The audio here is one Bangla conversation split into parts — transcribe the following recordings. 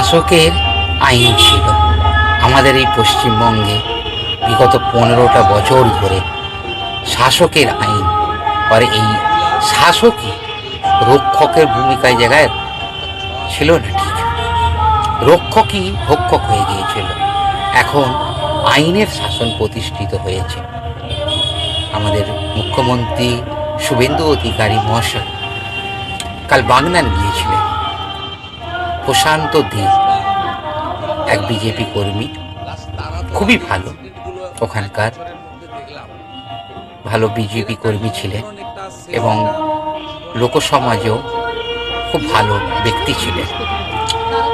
শাসকের আইন ছিল আমাদের এই পশ্চিমবঙ্গে বিগত 15টা বছর ধরে শাসকের আইন। আর এই শাসকই রক্ষকের ভূমিকায় জায়গায় ছিল না, ঠিক রক্ষকই ভক্ষক হয়ে গিয়েছিল। এখন আইনের শাসন প্রতিষ্ঠিত হয়েছে। আমাদের মুখ্যমন্ত্রী শুভেন্দু অধিকারী মহাশয় কাল বাগনান গিয়েছিলেন। প্রশান্ত দে এক বিজেপি কর্মী, খুবই ভালো, ওখানকার ভালো বিজেপি কর্মী ছিলেন এবং লোকসমাজেও খুব ভালো ব্যক্তি ছিলেন।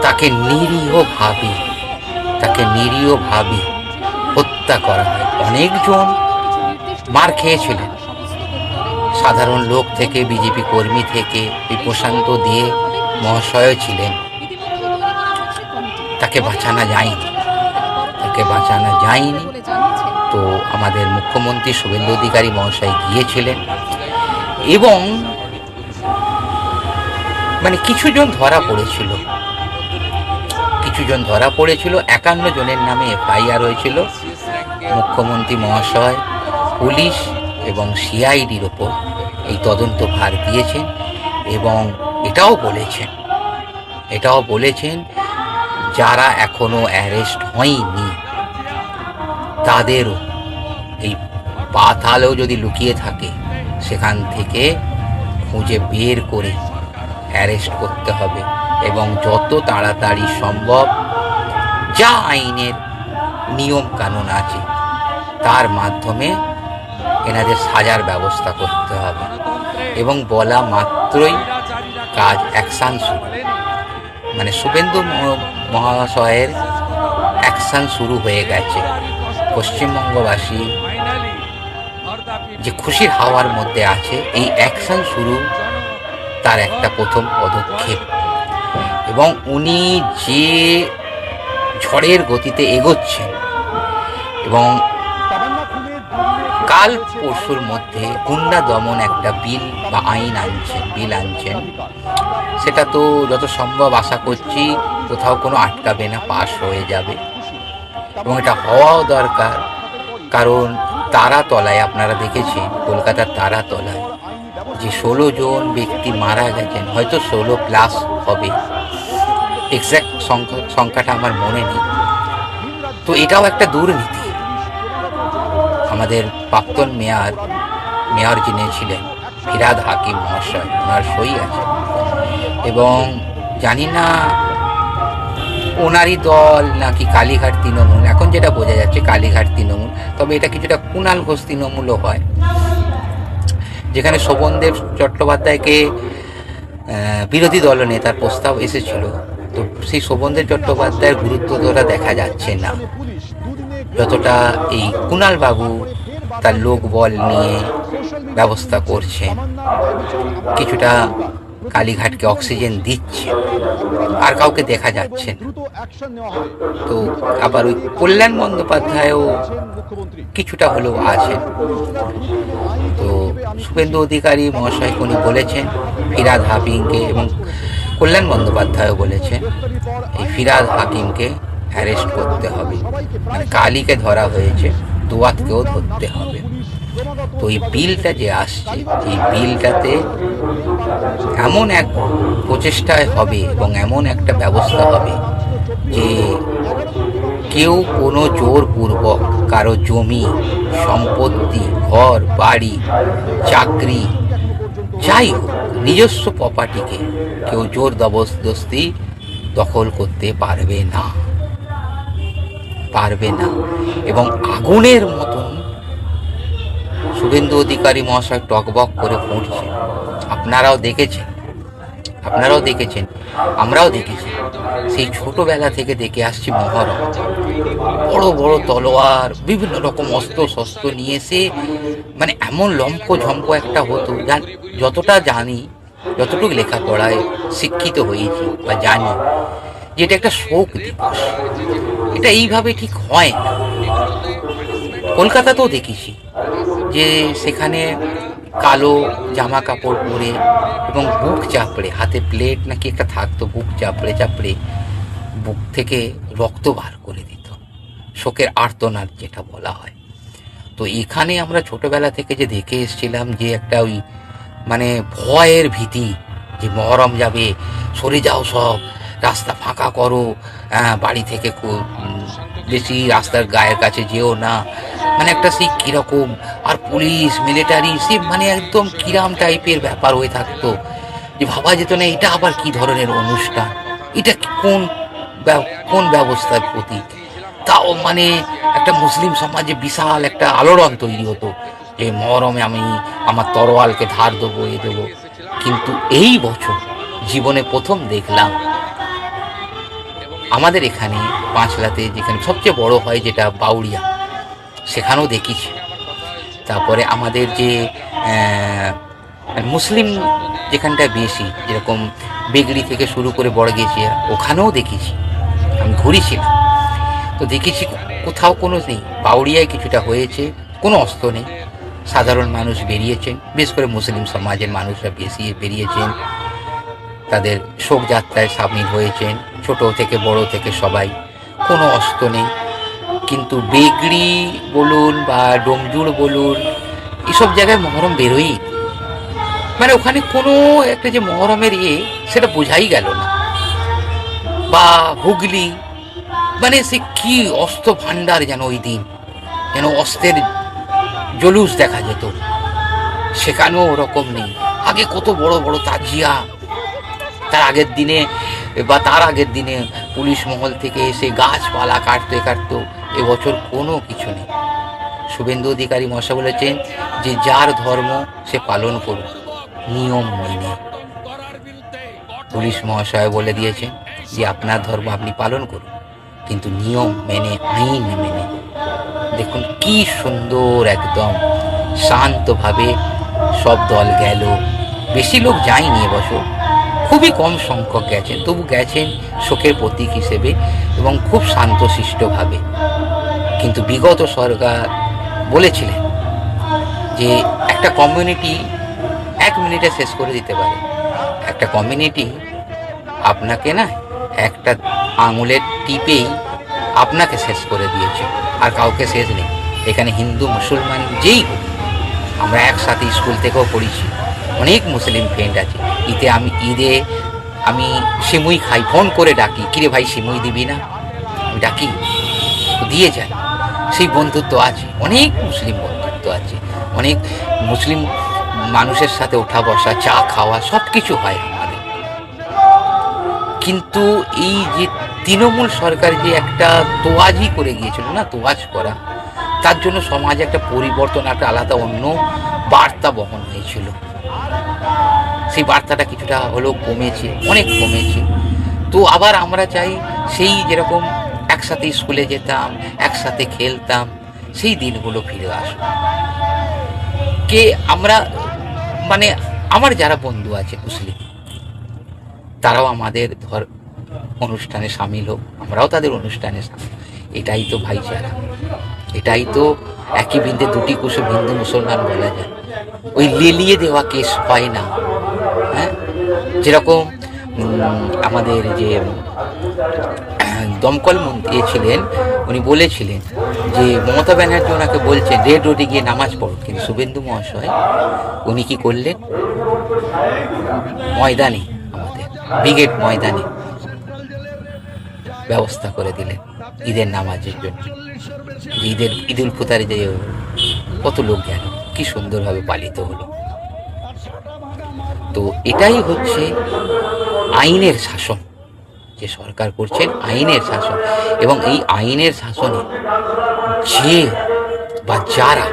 তাকে নিরীহভাবে হত্যা করা হয়। অনেকজন মার খেয়েছিলেন, সাধারণ লোক থেকে, বিজেপি কর্মী থেকে। এই প্রশান্ত দে মহাশয় ছিলেন। তাকে বাঁচানো যায়নি। তো আমাদের মুখ্যমন্ত্রী শুভেন্দু অধিকারী মহাশয় গিয়েছিলেন এবং কিছুজন ধরা পড়েছিল। 51 জনের নামে এফআইআর হয়েছিল। মুখ্যমন্ত্রী মহাশয় পুলিশ এবং সিআইডির ওপর এই তদন্ত ভার দিয়েছেন এবং এটাও বলেছেন যারা এখনো অ্যারেস্ট হয়নি তাদেরও এই পাতালেও যদি লুকিয়ে থাকে সেখান থেকে খুঁজে বের করে অ্যারেস্ট করতে হবে এবং যত তাড়াতাড়ি সম্ভব যা আইনের নিয়ম কানুন আছে তার মাধ্যমে এনাদের সাজার ব্যবস্থা করতে হবে। এবং বলা মাত্রই কাজ অ্যাকশান শুরু, শুভেন্দু মহাশয়ের অ্যাকশান শুরু হয়ে গেছে। পশ্চিমবঙ্গবাসী যে খুশির হাওয়ার মধ্যে আছে, এই অ্যাকশান শুরু তার একটা প্রথম পদক্ষেপ। এবং উনি যে ঝড়ের গতিতে এগোচ্ছেন এবং কাল পরশুর মধ্যে গুন্ডা দমন একটা বিল আনছেন, সেটা তো যত সম্ভব আশা করছি কোথাও কোনো আটকাবে না, পাস হয়ে যাবে। এবং এটা হওয়াও দরকার, কারণ তারাতলায় আপনারা দেখেছেন, কলকাতার তারাতলায় যে 16 জন ব্যক্তি মারা গেছেন, হয়তো 16+ হবে, এক্স্যাক্ট সংখ্যাটা আমার মনে নেই। তো এটাও একটা দুর্নীতি। আমাদের প্রাক্তন মেয়র যিনি ছিলেন ফিরহাদ হাকিম মহাশয়, ওনার সই আছে এবং জানি না ওনারই দল নাকি কালীঘাট তৃণমূল, এখন যেটা বোঝা যাচ্ছে কালীঘাট তৃণমূল, তবে এটা কিছুটা কুণাল ঘোষ তৃণমূলও হয়, যেখানে শোভনদেব চট্টোপাধ্যায়কে বিরোধী দলনেতার প্রস্তাব এসেছিল। তো সেই শোভনদেব চট্টোপাধ্যায়ের গুরুত্ব তোরা দেখা যাচ্ছে না, যতটা এই কুণাল বাবু তার লোকবল নিয়ে ব্যবস্থা করছেন, কিছুটা কালীঘাটকে অক্সিজেন দিচ্ছে, আর কাউকে দেখা যাচ্ছে না। তো আবার ওই কল্যাণ বন্দ্যোপাধ্যায়ও কিছুটা হলেও আছেন। তো শুভেন্দু অধিকারী মহাশয় উনি বলেছেন ফিরহাদ হাকিমকে, এবং কল্যাণ বন্দ্যোপাধ্যায়ও বলেছেন এই ফিরহাদ হাকিমকে অ্যারেস্ট করতে হবে। কালীকে ধরা হয়েছে, দুয়াতকেও ধরতে হবে। তো এই বিলটা যে আসছে, এই বিলটাতে এমন এক প্রচেষ্টায় হবে এবং এমন একটা ব্যবস্থা হবে যে কেউ কোনো জোরপূর্বক কারো জমি, সম্পত্তি, ঘর বাড়ি, চাকরি, যাই হোক নিজস্ব প্রপার্টিকে কেউ জোর জবরদস্তি দখল করতে পারবে না। এবং আগুনের মতন শুভেন্দু অধিকারী মহাশয় টকবক করে ফুটছে। আপনারাও দেখেছেন, আমরাও দেখেছি। সেই ছোটবেলা থেকে দেখে আসছি মহরম, বড় বড় তলোয়ার, বিভিন্ন রকম অস্ত্র শস্ত্র নিয়ে এসে এমন ঝম্প একটা হতো। যতটা জানি, যতটুকু লেখাপড়ায় শিক্ষিত হয়েছি বা জানি, যে এটা একটা শোক দিবস, এটা এইভাবে ঠিক হয় না। কলকাতাতেও দেখেছি যে সেখানে কালো জামা কাপড় পরে এবং বুক চাপড়ে, হাতে প্লেট নাকি একটা থাকতো, বুক চাপড়ে বুক থেকে রক্ত বার করে দিত, শোকের আর্তনাদ যেটা বলা হয়। তো এখানে আমরা ছোটবেলা থেকে যে দেখে এসেছিলাম যে একটা ওই মানে ভয়ের ভীতি, যে মহরম যাবে, সরে যাও সব, রাস্তা ফাঁকা করো, বাড়ি থেকে খুব বেশি রাস্তার গায়ের কাছে যেও না, মানে একটা সেই কীরকম, আর পুলিশ মিলিটারি সে মানে একদম কিরাম টাইপের ব্যাপার হয়ে থাকতো, যে ভাবা যেত না এটা আবার কি ধরনের অনুষ্ঠান, এটা কোন কোন ব্যবস্থার প্রতীক। তাও মানে একটা মুসলিম সমাজে বিশাল একটা আলোড়ন তৈরি হতো যে মহরমে আমি আমার তরোয়ালকে ধার দেবো, এ দেবো। কিন্তু এই বছর জীবনে প্রথম দেখলাম আমাদের এখানে পাঁচলাতে, যেখানে সবচেয়ে বড় হয় যেটা বাউড়িয়া, সেখানেও দেখেছি। তারপরে আমাদের যে মুসলিম যেখানটায় বেশি, যেরকম বেগড়ি থেকে শুরু করে বড়গেছিয়া, ওখানেও দেখেছি, আমি ঘুরেছিলাম। তো দেখেছি কোথাও কোনো নেই, বাউড়িয়ায় কিছুটা হয়েছে, কোনো অস্ত্র নেই, সাধারণ মানুষ বেরিয়েছেন, বিশেষ করে মুসলিম সমাজের মানুষরা বেশি বেরিয়েছেন, তাদের শোকযাত্রায় সামিল হয়েছেন, ছোট থেকে বড় থেকে সবাই, কোনো অস্ত্র নেই। কিন্তু বেগড়ি বলুন বা ডোমজুড় বলুন, এসব জায়গায় মহরম বেরোই, মানে ওখানে কোনো একটা যে মহরমের সেটা বোঝাই গেল না। বা হুগলি, মানে সে কি অস্ত্র ভাণ্ডার, যেন ওই দিন যেন অস্ত্রের জলুস দেখা যেত, সেখানেও ওরকম নেই। আগে কত বড় বড় তাজিয়া, তার আগের দিনে বা তার আগের দিনে পুলিশ মহল থেকে এসে গাছপালা কাটতে কাটতো, এবছর কোনো কিছু নেই। শুভেন্দু অধিকারী মশা বলেছেন যে যার ধর্ম সে পালন করুন, নিয়ম মেনে। পুলিশ মহাশয় বলে দিয়েছেন যে আপনার ধর্ম আপনি পালন করুন, কিন্তু নিয়ম মেনে, আইন মেনে। দেখুন কি সুন্দর, একদম শান্তভাবে সব দল গেল। বেশি লোক যায়নি এবছর, খুবই কম সংখ্যক গেছেন, তবু গেছেন শোকের প্রতীক হিসেবে এবং খুব শান্তশিষ্টভাবে। কিন্তু বিগত সরকার বলেছিলেন যে একটা কমিউনিটি 1 মিনিটে শেষ করে দিতে পারে, একটা কমিউনিটি আপনাকে না একটা আঙুলের টিপেই আপনাকে শেষ করে দিয়েছে, আর কাউকে শেষ নেই। এখানে হিন্দু মুসলমান যেই হোক, আমরা একসাথে স্কুল থেকেও পড়েছি, অনেক মুসলিম ফ্রেন্ড আছে। ঈদে আমি সিমুই খাই, ফোন করে ডাকি, কিরে ভাই সিমুই দিবি না, আমি ডাকি, দিয়ে যায়। সেই বন্ধুত্ব আছে, অনেক মুসলিম বন্ধুত্ব আছে, অনেক মুসলিম মানুষের সাথে ওঠা বসা, চা খাওয়া, সব কিছু হয় আমাদের। কিন্তু এই যে তৃণমূল সরকার যে একটা তোয়াজি করে গিয়েছিল না, তোয়াজ করা, তার জন্য সমাজে একটা পরিবর্তন, একটা আলাদা অন্য বার্তা বহন হয়েছিল। সেই বার্তাটা কিছুটা হলেও কমেছে, অনেক কমেছে। তো আবার আমরা চাই সেই যেরকম একসাথে স্কুলে যেতাম, একসাথে খেলতাম, সেই দিনগুলো ফিরে আসুক। কে আমরা মানে আমার যারা বন্ধু আছে মুসলিম, তারাও আমাদের অনুষ্ঠানে সামিল হোক, আমরাও তাদের অনুষ্ঠানে সামিল। এটাই তো ভাইচারা, এটাই তো একই বৃন্দে দুটি কুসুম হিন্দু মুসলমান বলা যায়। ওই লেলিয়ে দেওয়া কেস হয় না। হ্যাঁ, যেরকম আমাদের যে দমকল মন্ত্রী ছিলেন, উনি বলেছিলেন যে মমতা ব্যানার্জি ওনাকে বলছেন রেড রোডে গিয়ে নামাজ পড়ো, কিন্তু শুভেন্দু মহাশয় উনি কি করলেন, ময়দানে, আমাদের ব্রিগেড ময়দানে ব্যবস্থা করে দিলেন ঈদের নামাজের জন্য। ঈদুল ফিতরে যে কত লোক গেল, কি সুন্দরভাবে পালিত হলো। তো এটাই হচ্ছে আইনের শাসন, যে সরকার করছেন আইনের শাসন, এবং এই আইনের শাসনে যে বা যারা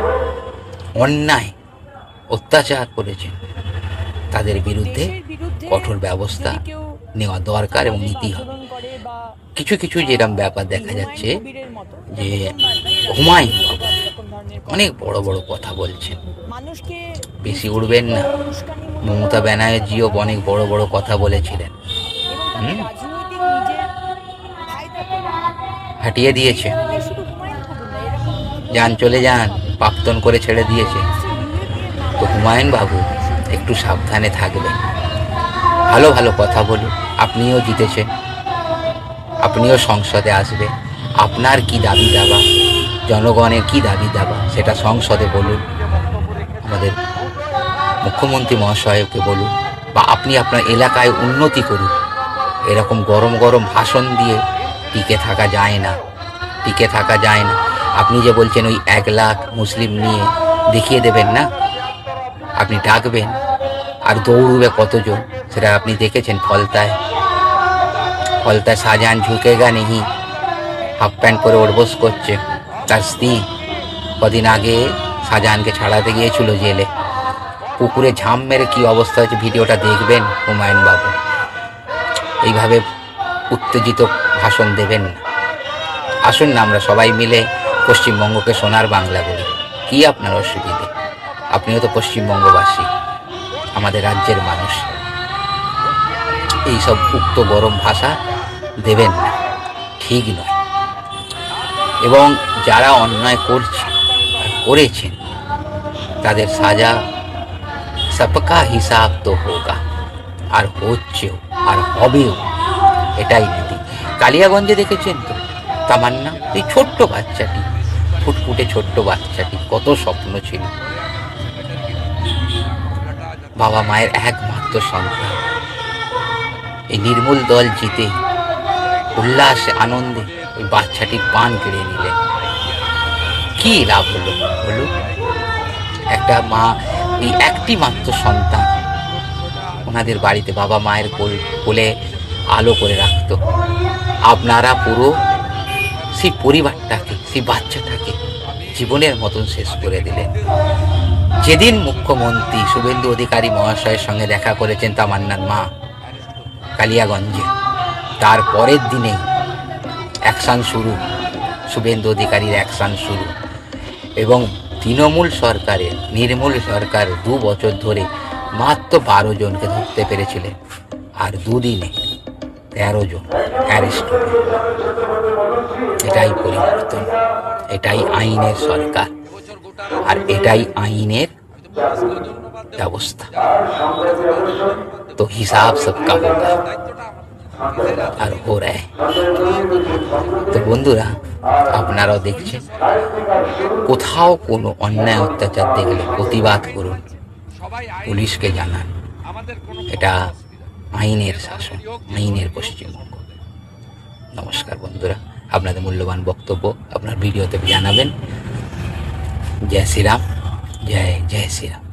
অন্যায় অত্যাচার করেছেন তাদের বিরুদ্ধে কঠোর ব্যবস্থা নেওয়া দরকার এবং নীতি হবে। কিছু কিছু যেরকম ব্যাপার দেখা যাচ্ছে যে হুমায়ুন বাবু অনেক বড় বড় কথা বলছেন, বেশি উড়বেন না। মমতা ব্যানার্জিও অনেক বড় বড় কথা বলেছিলেন, হাঁটিয়ে দিয়েছে, যান চলে যান, প্রাক্তন করে ছেড়ে দিয়েছে। তো হুমায়ুন বাবু একটু সাবধানে থাকবেন, ভালো ভালো কথা বলুন। আপনিও জিতেছেন, আপনিও সংসদে আসবে, আপনার কি দাবি দাবা, জনগণের কি দাবি দাবা সেটা সংসদে বলুন, আমাদের মুখ্যমন্ত্রী মহাশয়কে বলুন, বা আপনি আপনার এলাকায় উন্নতি করুন। এরকম গরম গরম ভাষণ দিয়ে টিকে থাকা যায় না, টিকে থাকা যায় না। আপনি যে বলছেন ওই 1 লাখ মুসলিম নিয়ে দেখিয়ে দেবেন না, আপনি ডাকবেন আর দৌড়বে কতজন, সেটা আপনি দেখেছেন। ফলতায় শাহজাহান ঝুঁকেগা নেই, হাফ প্যান্ট পরে ওড়বোস করছে। তার স্ত্রী কদিন আগে শাহজাহানকে ছাড়াতে গিয়েছিল জেলে, পুকুরে ঝাঁপ মেরে কী অবস্থা হয়েছে ভিডিওটা দেখবেন হুমায়ুন বাবু। এইভাবে উত্তেজিত ভাষণ দেবেন না। আসুন না আমরা সবাই মিলে পশ্চিমবঙ্গকে সোনার বাংলা করি। কি আপনার অসুবিধে? আপনিও তো পশ্চিমবঙ্গবাসী, আমাদের রাজ্যের মানুষ। এইসব উক্ত গরম ভাষা দেবেন না, ঠিক নয়। এবং যারা অন্যায় করছে আর করেছেন তাদের সাজা সবকা হিসাব তো হোগা, আর হচ্ছেও আর হবেও, এটাই নীতি। কালিয়াগঞ্জে দেখেছেন তো তামান্না, এই ছোট্ট বাচ্চাটি, ফুটফুটে ছোট্ট বাচ্চাটি, কত স্বপ্ন ছিল, বাবা মায়ের একমাত্র সন্তান। এই নির্মূল দল জিতে উল্লাসে আনন্দে ওই বাচ্চাটির পান কেড়ে নিলেন। কি লাভ হলো বলুন? একটা মা, এই একটি মাত্র সন্তান, ওনাদের বাড়িতে বাবা মায়ের কোলে আলো করে রাখতো। আপনারা পুরো সেই পরিবারটাকে, সেই বাচ্চাটাকে জীবনের মতন শেষ করে দিলেন। যেদিন মুখ্যমন্ত্রী শুভেন্দু অধিকারী মহাশয়ের সঙ্গে দেখা করেছেন তামান্নার মা কালিয়াগঞ্জে, তার পরের দিনেই অ্যাকশান শুরু, শুভেন্দু অধিকারীর অ্যাকশান শুরু। এবং তৃণমূল সরকারের, নির্মূল সরকার 2 বছর ধরে মাত্র 12 জনকে ধরতে পেরেছিলেন, আর 2 দিনে 13 জন অ্যারেস্ট হবে। এটাই পরিবর্তন, এটাই আইনের সরকার, আর এটাই আইনের ব্যবস্থা। তো হিসাব সবকা হোগা, আর হো রা হ্যায়। তো বন্ধুরা, আপনারাও দেখছেন, কোথাও কোনো অন্যায় অত্যাচার দেখলে প্রতিবাদ করুন, পুলিশকে জানান। এটা আইনের শাসন, আইনের পশ্চিমবঙ্গ। নমস্কার বন্ধুরা, আপনাদের মূল্যবান বক্তব্য আপনার ভিডিওতে জানাবেন। জয় শ্রীরাম, জয় জয় শ্রীরাম।